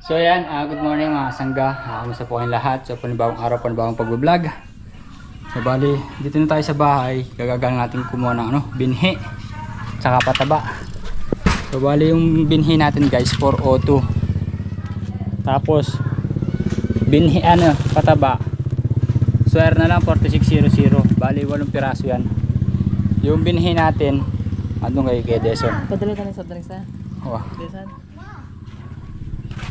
So yan, good morning mga sangga. Kamusta po kayong lahat? So panibagong araw, panibagong pag-vlog. So bali, dito na tayo sa bahay. Gagagang natin kumuha ng binhi tsaka pataba. So bali yung binhi natin guys, 402. Tapos binhi pataba, swear na lang 4600. Bali 8 piraso yan. Yung binhi natin andun kay Deson. Padala tayo sa drinks na. Oh. Deson.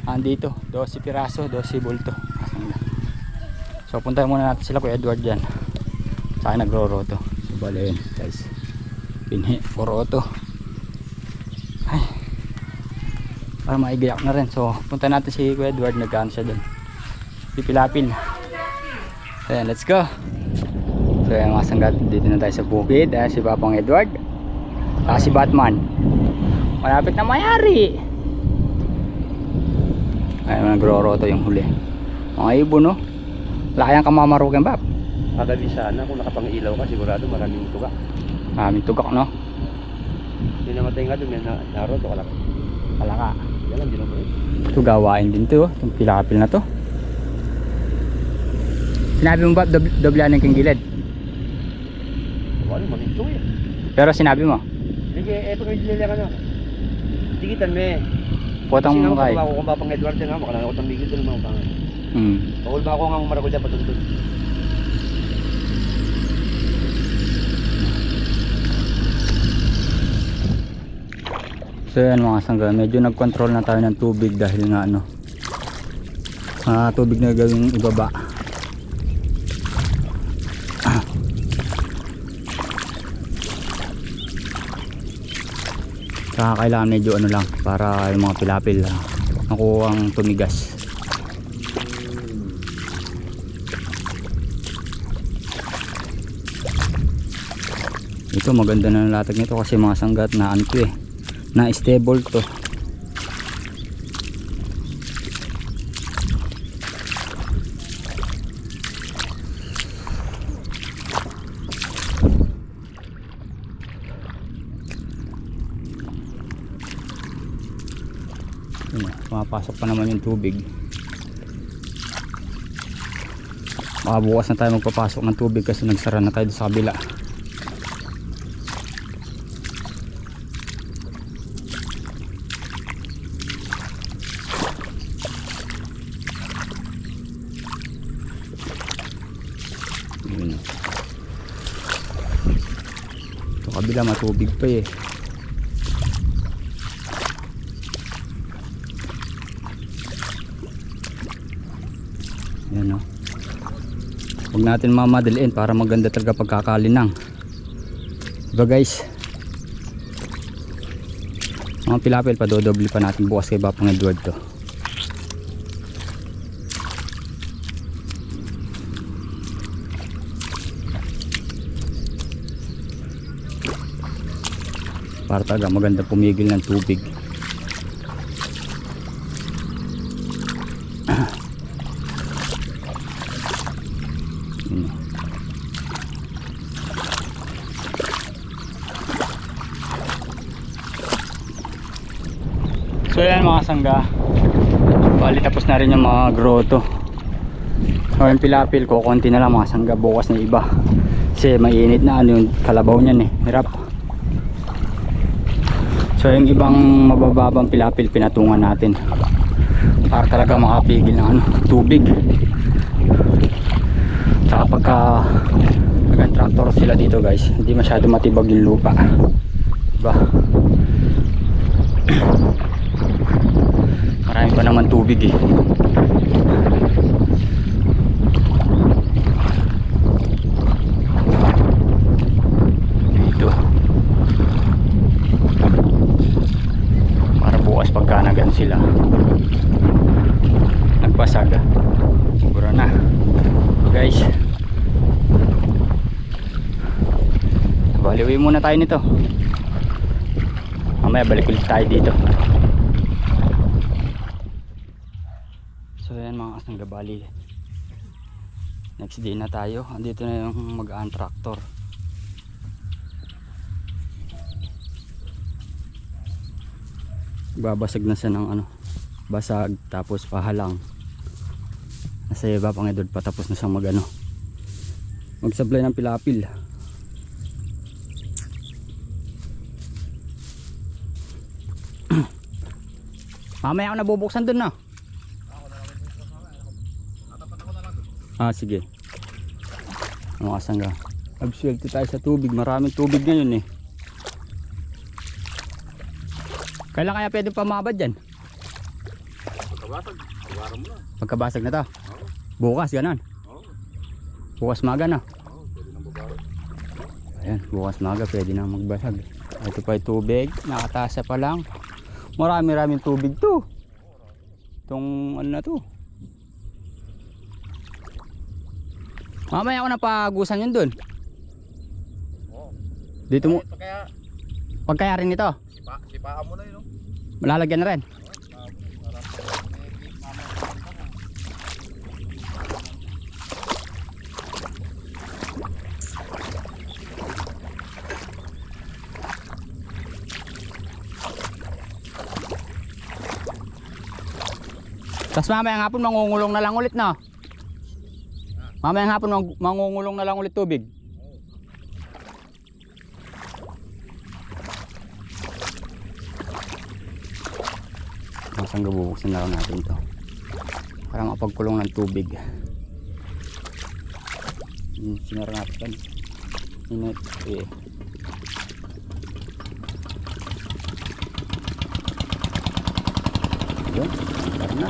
Andito, 12 piraso, 12 bulto. So puntahan muna natin sila Kuya Edward dyan. Sa akin nagro-roto. So bali yun guys, binhi, 402. Ay, para maigayak na rin. So puntahan natin si Kuya Edward, nagkaan siya dun, pipilapil. So yan, let's go. So yan mga sanggat, dito na tayo sa bukid. Si Papang Edward, si Batman malapit na mayari. Ay, nagro-roto yung huli. Mga ibon, no? Laki ang kamamarugan, Bap. Kagabi sana kung nakapangilaw ka, sigurado maraming tugak. Maraming tugak, no? Hindi namatay nga doon, may naroto kalaki. Kalaka. Yan lang, di naman. Ito gawain din to, itong pilapil na to. Sinabi mo ba doblanin kang gilid? Wala, maminto eh. Pero sinabi mo? Sige, eto may dilila ka na. Tigitan me. Potang mo kay. Kasi nga kung Papang Edward nga, makalala ko ng bigil doon mga pangan. Pakul ba ako nga maragol dyan patuntun. So yan mga sangga, medyo nag-control na tayo ng tubig dahil nga tubig na gawing ibaba. Kaya kailangan medyo lang para yung mga pilapil nakuha ang tumigas. Ito maganda na latag nito kasi mga sanggat na na stable to. Pumapasok pa naman yung tubig. Baka bukas na tayo magpapasok ng tubig kasi nagsara na tayo sa kabila. Ito kabila matubig pa eh. Yan, no? Huwag natin mamadaliin para maganda talaga pagkakalinang. Diba guys? Mga pilapil pa dodoble pa natin bukas kay Papang Edward to. Para talaga maganda pumigil ng tubig. So yan mga sangga, bali tapos na rin yung mga grotto. O yung pilapil ko, konti na lang mga sangga, bukas na iba kasi mainit na yung kalabaw niyan hirap. So yung ibang mabababang pilapil pinatungan natin para talaga makapigil ng ano, tubig. Saka pagka nag-tractor sila dito guys, hindi masyado matibag yung lupa, diba? Marami pa naman tubig eh. Dito para bukas pagka nagan sila nagbasag, siguro na. So guys, baliwin muna tayo nito, mamaya balik ulit tayo dito. So yan mga kasangga, bali next day na tayo. Andito na yung mag-aan tractor. Babasag na siya ng ano, basag tapos pahalang. Nasa iba pang edod pa, tapos na siyang mag-supply ng pilapil. Mamaya ako nabubuksan dun na. Sige. Mga kasangga, absuelte tayo sa tubig. Maraming tubig ngayon eh. Kailan kaya pwede pa mabad dyan? Pagkabasag, awaran mo na. Pagkabasag na to? Oo. Bukas ganon? Oo. Bukas maga na? Oo, pwede nang babae. Ayan, bukas maga pwede na magbasag. Ito pa yung tubig, nakatasa pa lang. Marami-raming tubig to. Itong ano na to. Mamaya ako na pagusan yun dun. Oo. Dito mo, Kaya, pagkaya rin ito, sipaan mo na yun. malalagyan na rin. Tapos mamayang hapon mangungulong na lang ulit na. Mamayang hapon mangungulong na lang ulit tubig. Masang bubuksan na lang natin to para mapagkulong ng tubig. Sinara natin. Init. Yun, tara na.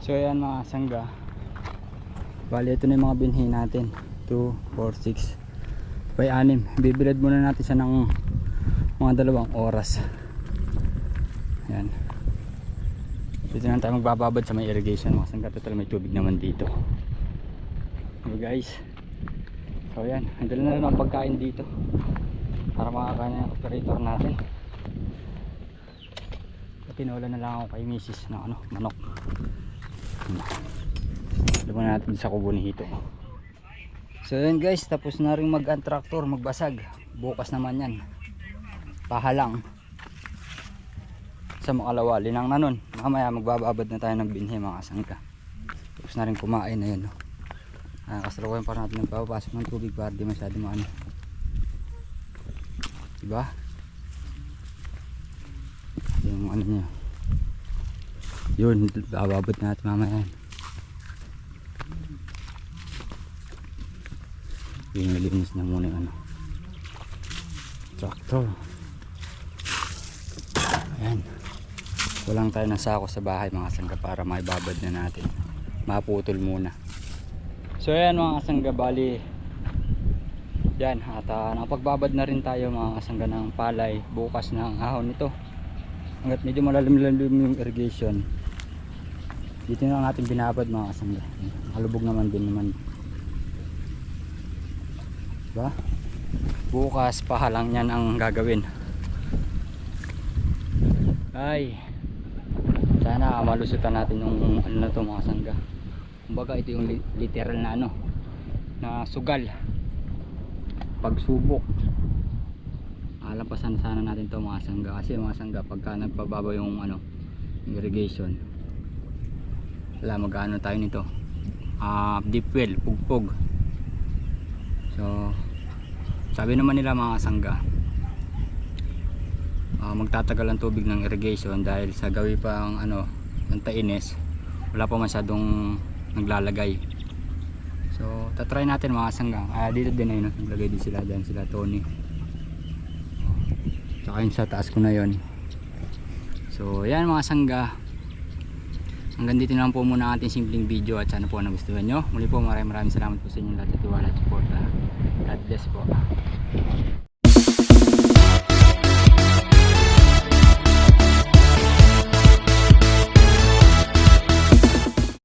So ayan mga sangga, bali ito na yung mga binhi natin. 2, 4, 6 by 6. Bibilad muna natin siya ng mga 2 oras. Ayan, dito na tayo magbababad sa may irrigation mga sangga. Total may tubig naman dito. Okay guys, so ayan, handala na rin ang pagkain dito para makakain ng operator natin. Pinaulan na lang ako kay misis ng manok. Laban natin sa kubo ni Hito. So yun guys, tapos na rin mag-tractor, magbasag. Bukas naman yan, pahalang sa makalawa, linang na nun. Mamaya magbababad na tayo ng binhi mga sangka. Tapos na rin kumain na yun, no? Kasalukuyan pa natin nagpapapasok ng tubig para di masyado maano, diba? Yung ano niya, yun, bababot natin mamaya yan. Yung nalinis na muna yung tractor. Ayan, kulang tayo ng sako sa bahay mga sangga para maibabad na natin, maputol muna. So ayan mga sangga, bali yan, at napagbabad na rin tayo mga sangga ng palay bukas ng ahon nito. Hanggat medyo malalim-lalim yung irrigation, dito na natin binabad mga kasangga. Halubog naman din naman, diba? Bukas pahalang yan ang gagawin. Ay, sana malusutan natin yung ano na to mga kasangga. Kumbaga ito yung literal na na sugal, pagsubok. Alampasan sana natin to mga sangga, kasi mga sangga pagka nagpababa yung irrigation, wala magano tayo nito, deep well, pugpog. So sabi naman nila mga sangga, magtatagal ang tubig ng irrigation dahil sa gawi pang ng taines, wala pa masyadong naglalagay. So tatry natin mga sangga. Dito din ayun, naglagay din sila dyan, sila Tony. Saka yung sa taas ko na yon. So yan mga sangga, hanggang dito na lang po muna ang ating simpleng video, at sana po nagustuhan nyo. Muli po maraming salamat po sa inyong lahat sa tiwala at support. God bless po.